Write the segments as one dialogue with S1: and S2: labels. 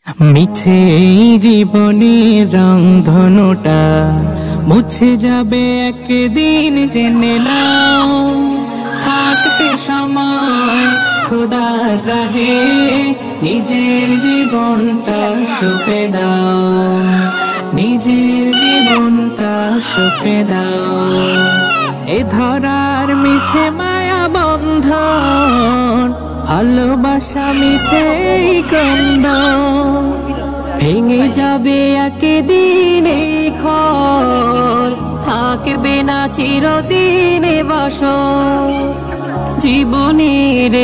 S1: মিছে এই জীবনের রংধনুটা মুছে যাবে একদিন, জেনে নাও। থাকতে সময় খোদার রাহে নিজের জীবনটা সঁপে দাও, নিজের জীবনটা সঁপে দাও। এ ধরার মিছে মায়া বন্ধন, ভালোবাসা মিছে ক্রন্দন, ভেঙে যাবে একদিন এই ঘর, থাকবে না চিরদিন বাসর। জীবনের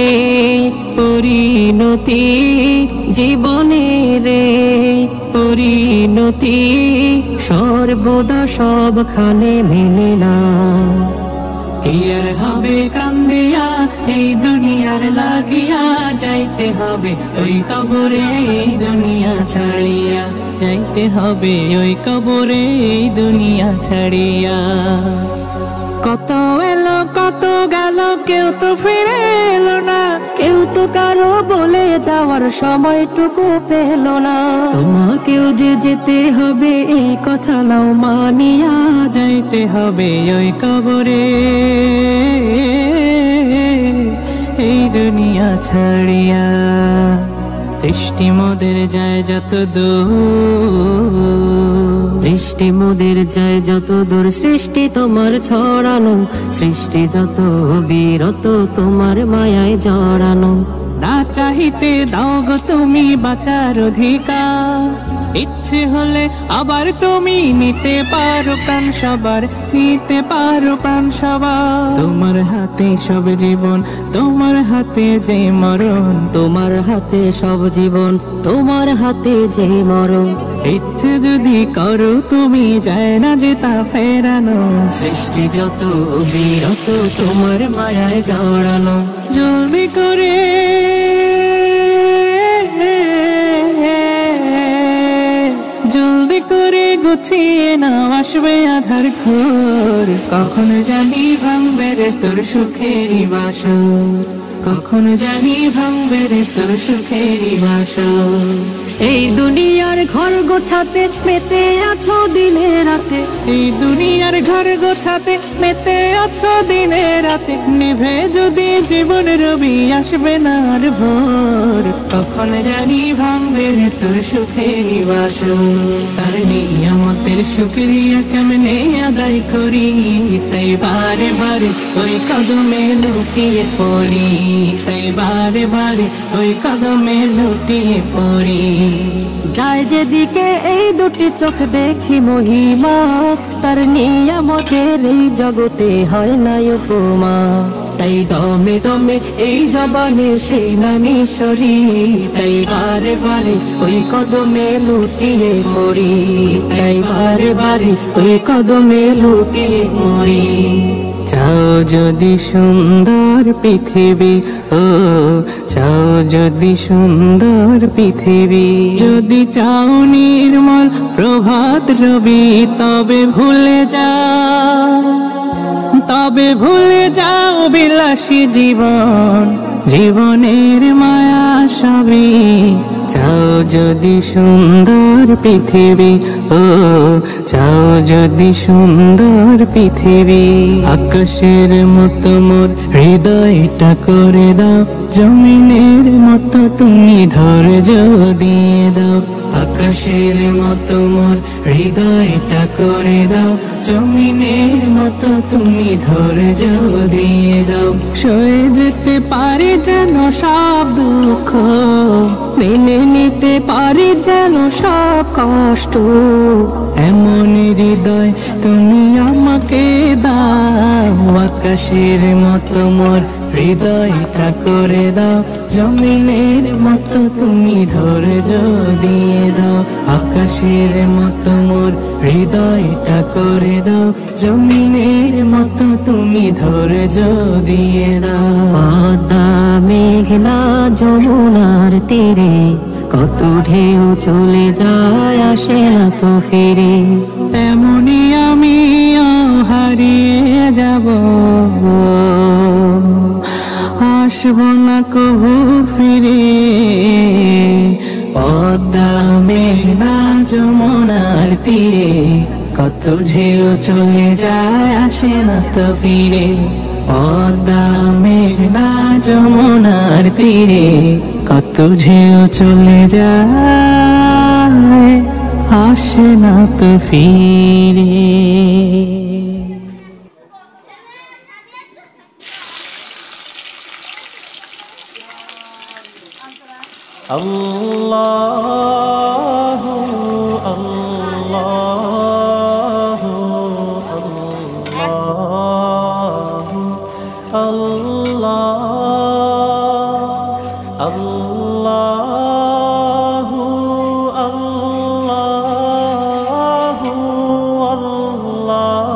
S1: পরিণতি, জীবনের পরিণতি সর্বদা সবখানে মেনে না। কি আর হবে কান্দিয়া এই দুনিয়ার লাগিয়া, যাইতে হবে ওই কবরে এই দুনিয়া ছাড়িয়া, যাইতে হবে ওই কবরে এই দুনিয়া ছাড়িয়া। কত এলো কত গেল, কেউ তো ফিরে এলো না, কেউ তো কারো বলে যাওয়ার সময়টুকু পেল না। তোমাকেও যে যেতে হবে এই কথা নাও মানিয়া, যাইতে হবে ওই কবরে এই দুনিয়া ছাড়িয়া। দৃষ্টি মোদের যায় যত দূর, দৃষ্টি মোদের যায় যত দূর, সৃষ্টি তোমার ছড়ানো, সৃষ্টি যত বিরত তোমার মায়ায় জড়ানো। না চাহিতে দাও গো তুমি বাঁচার অধিকার, ইচ্ছে হলে আবার তুমি নিতে পারো প্রাণ সবার, নিতে পারো প্রাণ সবার। তোমার হাতে সব জীবন, তোমার হাতে যে মরণ, তোমার হাতে সব জীবন, তোমার হাতে যে মরণ। ইচ্ছে যদি করো তুমি যায় না যে তা ফেরানো, সৃষ্টি যত বিরত তোমার মায়ায় জড়ানো। জলদি করে জলদি করে গুছিয়ে নাও, আসবে আধার ঘোর। কখন জানি ভাঙবে রে তোর সুখেরই বাসর, কখন জানি ভাঙবে রে তোর সুখেরই বাসর। এই দুনিয়ার ঘর গোছাতে মেতে আছো দিনে রাতে, এই দুনিয়ার ঘর গোছাতে মেতে আছো দিনে রাতে। নিভে যদি জীবন রবি আসবে না আর ভোর, কখন জানি ভাঙবে রে তোর সুখেরই বাসর। তার নিয়ামতের শুকরিয়া কেমনে আদায় করি, তাই বারে বারে ওই কদমে লুটিয়ে পড়ি, তাই বারে বারে ওই কদমে লুটিয়ে পড়ি। যায় যেদিকে এই দুটি চোখ দেখি মহিমা, তার নিয়ামতের এই জগতে হয় না উপমা। তাই দমে দমে এই জবানে সেই নামই সরি, তাই বারে বারে ওই কদমে লুটিয়ে পড়ি, তাই বারে বারে ওই কদমে লুটিয়ে পড়ি। চাও যদি সুন্দর পৃথিবী, ও চাও যদি সুন্দর পৃথিবী, যদি চাও নির্মল প্রভাত রবি, তবে ভুলে যাও, তবে ভুলে যাও বিলাসী জীবন, জীবনের মায়া সবই। চাও যদি সুন্দর পৃথিবী, ও চাও যদি সুন্দর পৃথিবী। আকাশের মতো মোর হৃদয়টা করে দাও, জমিনের মতো তুমি ধৈর্য দিয়ে দাও। আকাশের মতো মোর হৃদয়টা করে দাও, জমিনের মতো তুমি ধৈর্য দিয়ে দাও। সয়ে যেতে পারি যেন সব দুঃখ, মেনে নিতে পারি যেন সব কষ্ট। এমন হৃদয় তুমি আমাকে দাও, আকাশের মতো মোর হৃদয়টা করে দাও, জমিনের মতো তুমি ধৈর্য দিয়ে দাও। আকাশের মতো মোর হৃদয়টা করে দাও, জমিনের মতো তুমি ধৈর্য দিয়ে দাও। পদ্মা মেঘনা যমুনার তীরে কত ঢেউ চলে যায়, আসে না তো ফিরে। তেমনি আমিও হারিয়ে যাব, আসব না কবু ফিরে। পদ্মা যমুনার তীরে কত ঢেউ চলে যায় আসে না তো ফিরে পদ্মা মেঘনা যমুনার তীরে কত ঢেউ চলে যায় আসে না তো ফিরে
S2: আল্লাহু আল্লাহু আল্লাহু আল্লাহ আল্লাহু আল্লাহু আল্লাহু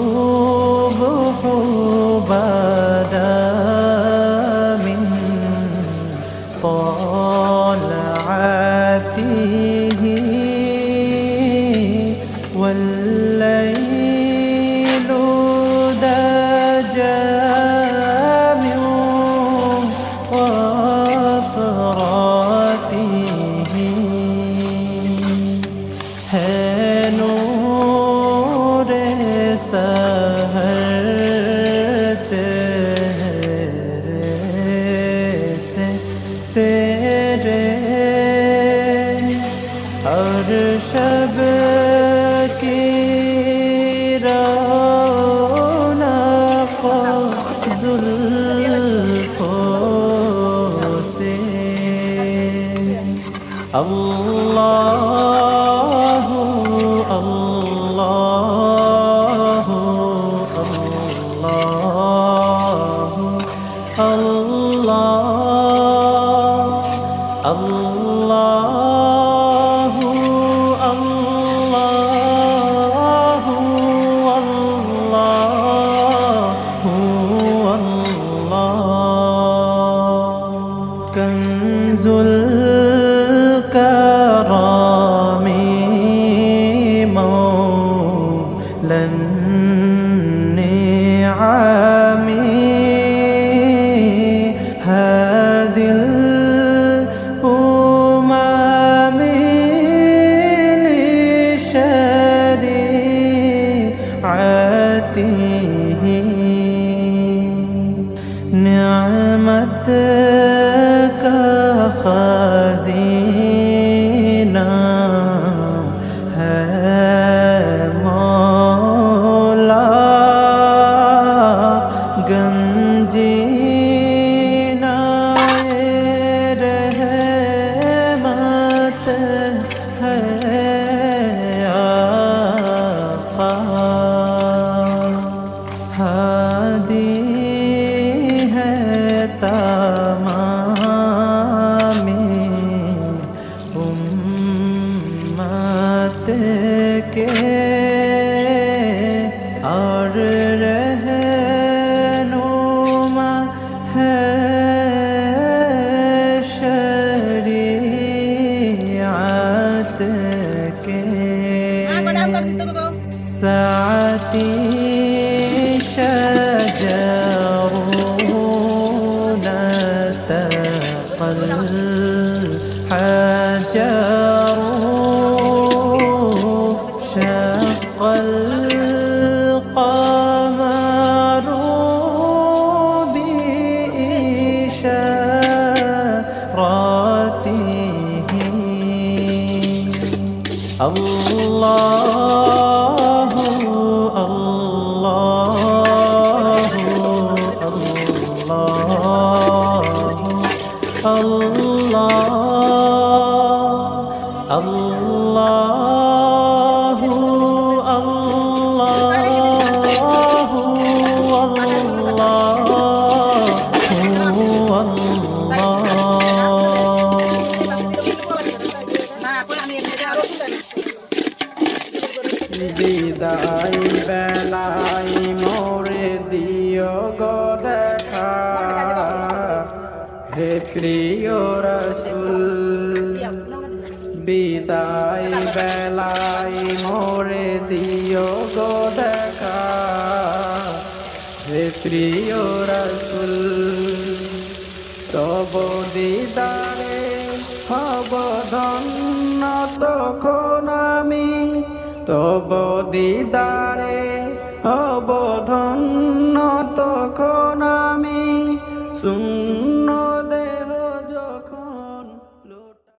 S2: الصبح بدا من طلعته والليل دجى من غفرته نور सहर चेहरे से तेरे हर शब की रौनक जुल्फों से अल्लाहु अल्लाहु अल्लाहु अल्लाहु अल्लाहु अल्लाहु कंजुल करामी मौलन निआमी हादिल उमामी लिशरीअतिही निअमत का खज़ीना है मौला गंजीना रहमत है आका हादी है तमामी उम्मत के और रहनुमा है शरीअत के साथी शजरून तक़ल حجر شق القمر بإشارته الله الله الله الله বিদায় বেলায় মোরে দিও গো দেখা হে প্রিয় রাসূল বিদায় বেলায় মোরে দিও গো দেখা হে প্রিয় রাসূল তব দিদারে হব ধন্য তখন আমি, তব দিদারে হব ধন্য তখন আমি।